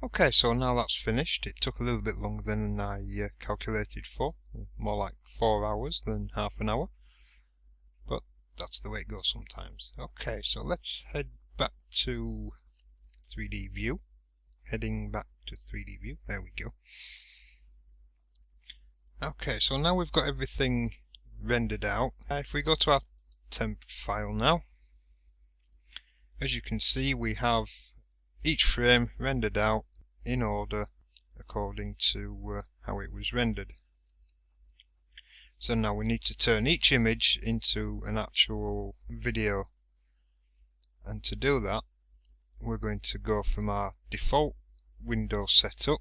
Okay, so now that's finished. It took a little bit longer than I calculated for, more like 4 hours than half an hour, but that's the way it goes sometimes. Okay, so let's head back to 3D view. Heading back to 3D view, there we go. Okay, so now we've got everything rendered out. If we go to our temp file now, as you can see we have each frame rendered out in order according to how it was rendered. So now we need to turn each image into an actual video, and to do that we're going to go from our default window setup.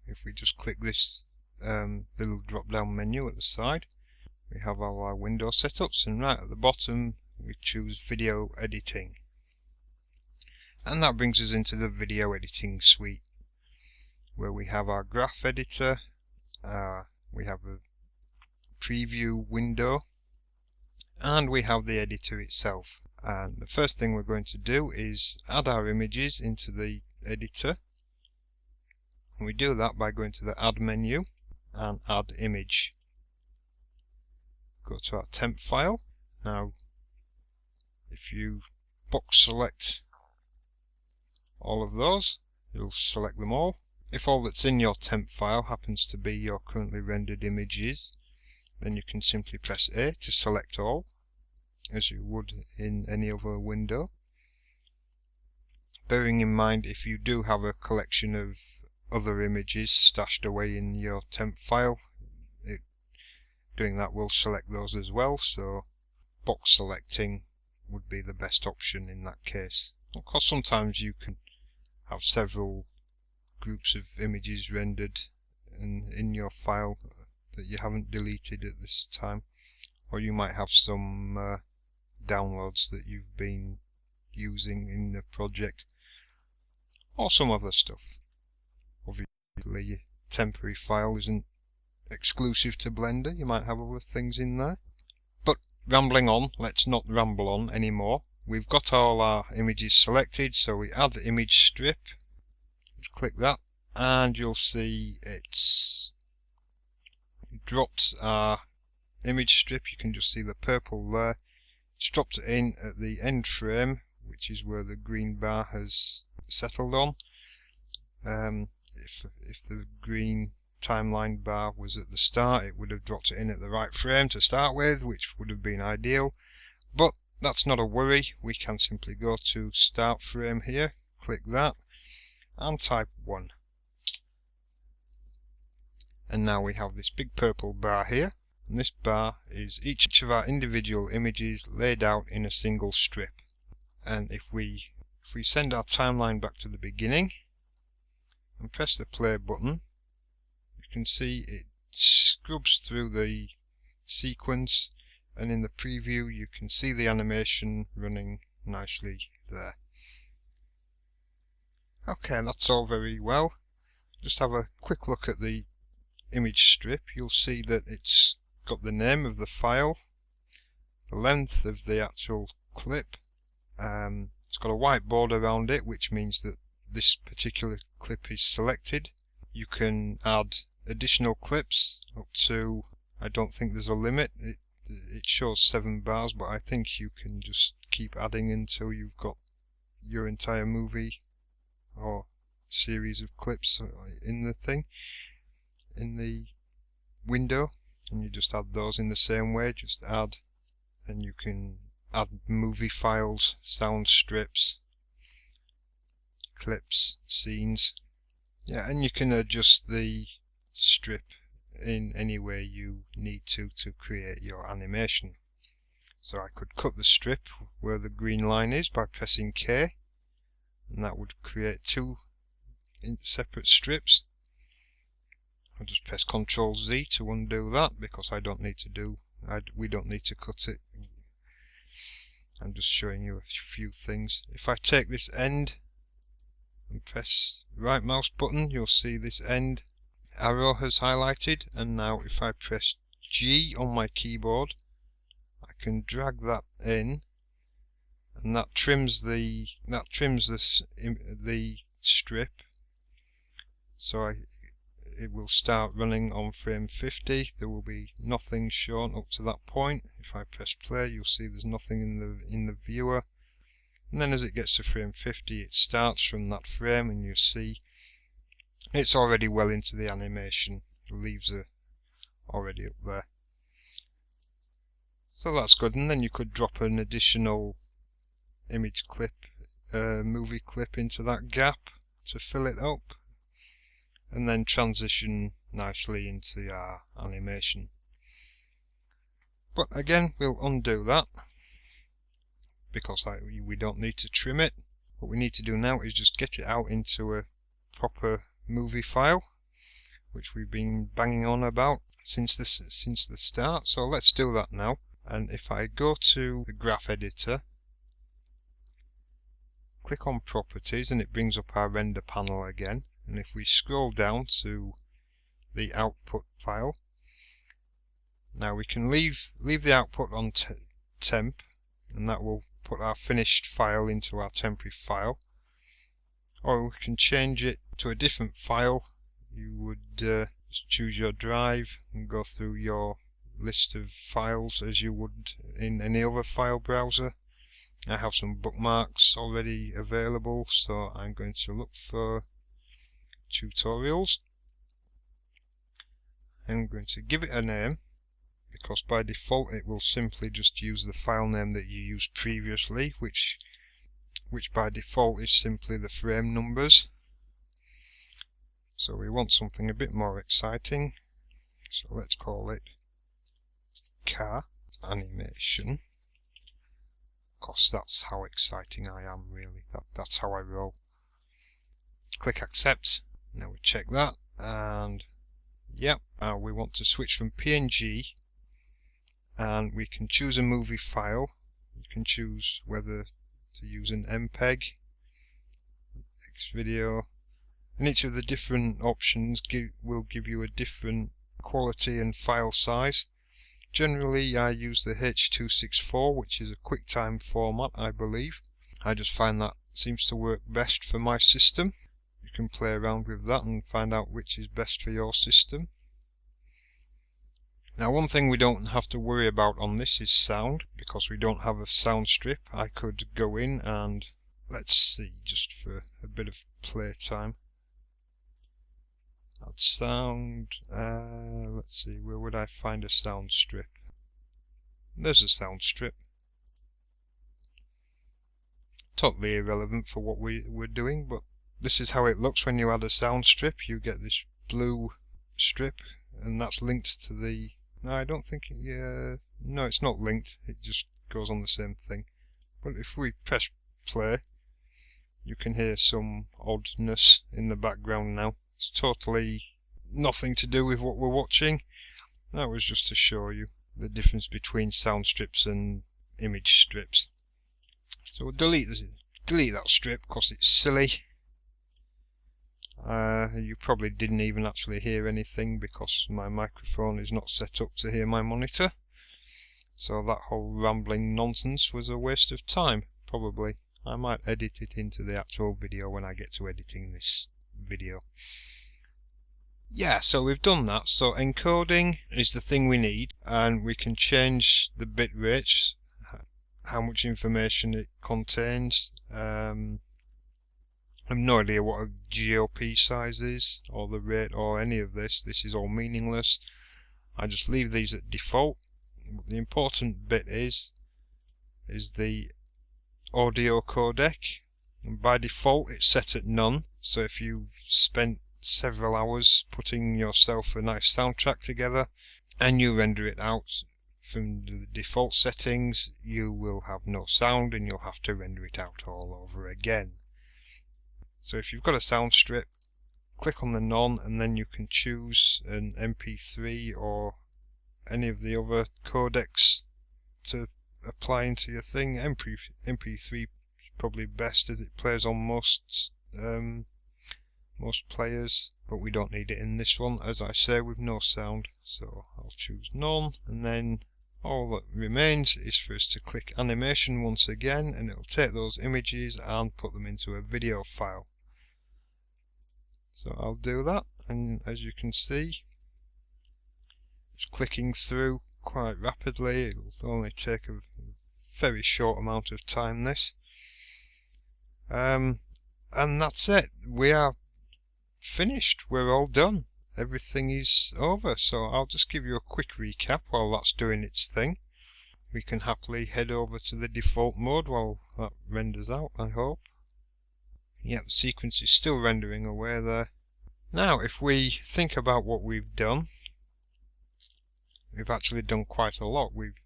If we just click this little drop down menu at the side, we have all our window setups, and right at the bottom we choose video editing, and that brings us into the video editing suite where we have our graph editor, we have a preview window, and we have the editor itself. And the first thing we're going to do is add our images into the editor, and we do that by going to the add menu and add image. Go to our temp file. Now if you box select all of those, you'll select them all. If all that's in your temp file happens to be your currently rendered images, then you can simply press A to select all, as you would in any other window. Bearing in mind, if you do have a collection of other images stashed away in your temp file, doing that will select those as well, so box selecting would be the best option in that case. Of course, sometimes you can have several groups of images rendered in your file that you haven't deleted at this time, or you might have some downloads that you've been using in the project, or some other stuff. Obviously your temporary file isn't exclusive to Blender, you might have other things in there. But rambling on, let's not ramble on anymore. We've got all our images selected, so we add the image strip. Let's click that, and you'll see it's dropped our image strip. You can just see the purple there. It's dropped it in at the end frame, which is where the green bar has settled on. If the green timeline bar was at the start, it would have dropped it in at the right frame to start with, which would have been ideal, but that's not a worry. We can simply go to start frame here, click that, and type 1. And now we have this big purple bar here, and this bar is each of our individual images laid out in a single strip. And if we send our timeline back to the beginning and press the play button, you can see it scrubs through the sequence, and in the preview you can see the animation running nicely there. Okay, that's all very well. Just have a quick look at the image strip. You'll see that it's got the name of the file, the length of the actual clip, it's got a white border around it, which means that this particular clip is selected. You can add additional clips up to, I don't think there's a limit, it shows 7 bars, but I think you can just keep adding until you've got your entire movie or series of clips in the window, and you just add those in the same way. Just add, and you can add movie files, sound strips, clips, scenes. Yeah, and you can adjust the strip in any way you need to create your animation. So I could cut the strip where the green line is by pressing K, and that would create 2 separate strips. I'll just press Ctrl Z to undo that, because we don't need to cut it. I'm just showing you a few things. If I take this end and press right mouse button, you'll see this end arrow has highlighted, and now if I press G on my keyboard, I can drag that in, and that trims the strip, so it will start running on frame 50. There will be nothing shown up to that point. If I press play, you'll see there's nothing in the viewer, and then as it gets to frame 50 it starts from that frame, and you see it's already well into the animation. The leaves are already up there, so that's good. And then you could drop an additional image clip, movie clip into that gap to fill it up, and then transition nicely into our animation. But again, we'll undo that because we don't need to trim it. What we need to do now is just get it out into a proper movie file, which we've been banging on about since the start. So let's do that now. And if I go to the graph editor, click on properties, and it brings up our render panel again. And if we scroll down to the output file, now we can leave the output on temp, and that will put our finished file into our temporary file. Or we can change it to a different file. You would just choose your drive and go through your list of files as you would in any other file browser. I have some bookmarks already available, so I'm going to look for tutorials. I'm going to give it a name, because by default it will simply just use the file name that you used previously, which by default is simply the frame numbers. So we want something a bit more exciting, so let's call it car animation, because that's how exciting I am, really. That's how I roll. Click accept. Now we check that, and yep, we want to switch from PNG, and we can choose a movie file. You can choose whether to use an MPEG, Xvideo, and each of the different options will give you a different quality and file size. Generally I use the H.264, which is a QuickTime format, I believe. I just find that seems to work best for my system. You can play around with that and find out which is best for your system. Now, one thing we don't have to worry about on this is sound, because we don't have a sound strip. I could go in and, let's see, just for a bit of playtime, add sound. Let's see, where would I find a sound strip? There's a sound strip. Totally irrelevant for what we're doing, but this is how it looks when you add a sound strip. You get this blue strip, and that's linked to the... No, I don't think... no, it's not linked. It just goes on the same thing. But if we press play, you can hear some oddness in the background now. It's totally nothing to do with what we're watching. That was just to show you the difference between sound strips and image strips. So we'll delete that strip because it's silly. You probably didn't even actually hear anything because my microphone is not set up to hear my monitor. So that whole rambling nonsense was a waste of time, probably. I might edit it into the actual video when I get to editing this video. Yeah, so we've done that. So encoding is the thing we need, and we can change the bit rates, how much information it contains. I have no idea what a GOP size is, or the rate, or any of this. This is all meaningless. I just leave these at default. The important bit is the audio codec. And by default it's set at none, so if you've spent several hours putting yourself a nice soundtrack together and you render it out from the default settings, you will have no sound and you'll have to render it out all over again. So if you've got a sound strip, click on the none, and then you can choose an MP3 or any of the other codecs to apply into your thing. MP3 is probably best as it plays on most players, but we don't need it in this one, as I say, with no sound. So I'll choose none, and then all that remains is for us to click animation once again, and it'll take those images and put them into a video file. So I'll do that, and as you can see, it's clicking through quite rapidly. It'll only take a very short amount of time, this. And that's it. We are finished. We're all done. Everything is over. So I'll just give you a quick recap while that's doing its thing. We can happily head over to the default mode while that renders out, I hope. Yeah, the sequence is still rendering away there. Now, if we think about what we've done, we've actually done quite a lot. We've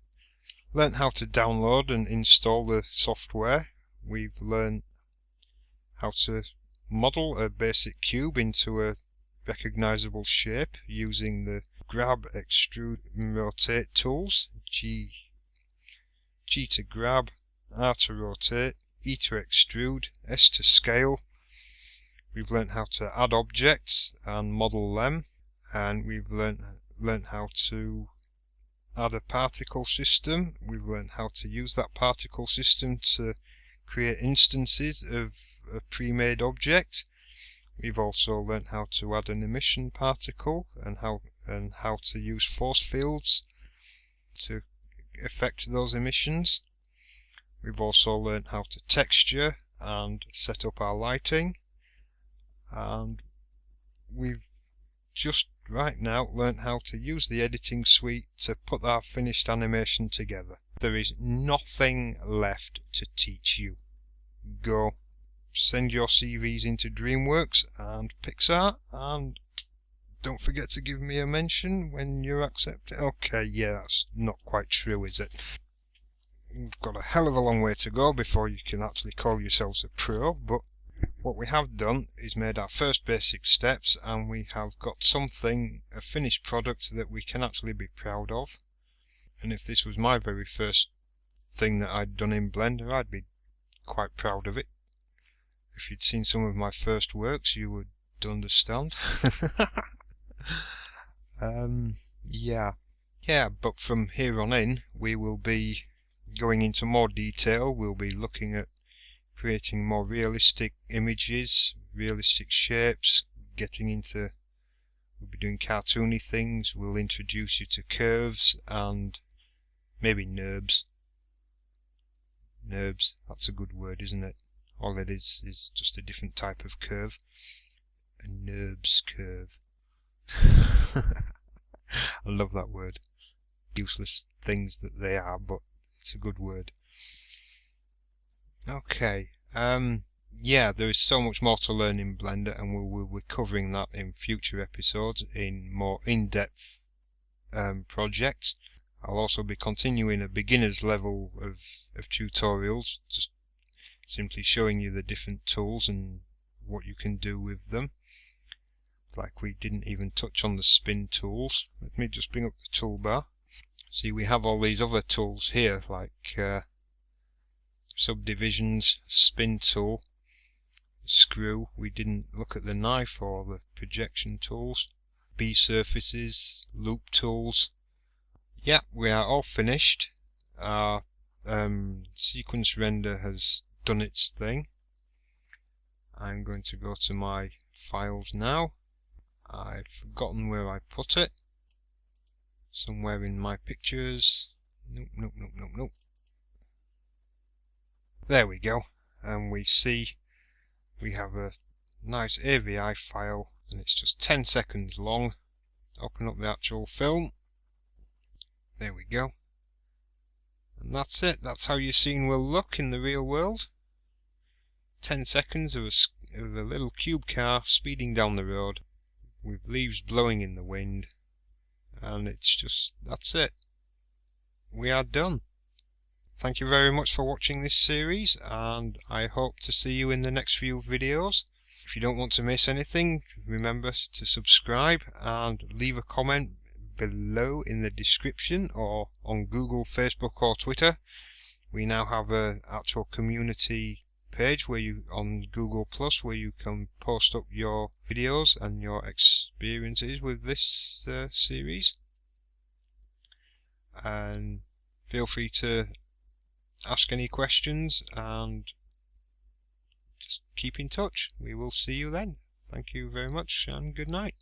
learnt how to download and install the software. We've learnt how to model a basic cube into a recognizable shape using the grab, extrude and rotate tools. G to grab, R to rotate, E to extrude, S to scale. We've learnt how to add objects and model them, and we've learnt how to add a particle system. We've learnt how to use that particle system to create instances of a pre-made object. We've also learnt how to add an emission particle and how to use force fields to affect those emissions. We've also learnt how to texture and set up our lighting, and we've just right now learnt how to use the editing suite to put our finished animation together. There is nothing left to teach you. Go send your CVs into DreamWorks and Pixar, and don't forget to give me a mention when you're accepted. Okay, yeah, that's not quite true, is it? You've got a hell of a long way to go before you can actually call yourselves a pro, but what we have done is made our first basic steps, and we have got something, a finished product that we can actually be proud of. And if this was my very first thing that I'd done in Blender, I'd be quite proud of it. If you'd seen some of my first works, you would understand. Yeah, but from here on in, we will be going into more detail. We'll be looking at creating more realistic images, realistic shapes, we'll be doing cartoony things. We'll introduce you to curves and maybe NURBS. NURBS, that's a good word, isn't it? All it is just a different type of curve. A NURBS curve. I love that word. Useless things that they are, but it's a good word. Okay, yeah, there is so much more to learn in Blender, and we'll be covering that in future episodes in more in-depth projects. I'll also be continuing a beginner's level of tutorials, just simply showing you the different tools and what you can do with them. Like, we didn't even touch on the spin tools. Let me just bring up the toolbar. See, we have all these other tools here, like subdivisions, spin tool, screw. We didn't look at the knife or the projection tools, B surfaces, loop tools. Yeah, we are all finished. Our sequence render has done its thing. I'm going to go to my files now. I've forgotten where I put it. Somewhere in my pictures. Nope. There we go. And we see we have a nice AVI file, and it's just 10 seconds long. Open up the actual film. There we go. And that's it. That's how your scene will look in the real world. 10 seconds of a little cube car speeding down the road with leaves blowing in the wind. And it's just, that's it. We are done. Thank you very much for watching this series, and I hope to see you in the next few videos. If you don't want to miss anything, remember to subscribe and leave a comment below in the description or on Google, Facebook or Twitter. We now have an actual community page on Google Plus where you can post up your videos and your experiences with this series, and feel free to ask any questions and just keep in touch. We will see you then. Thank you very much and good night.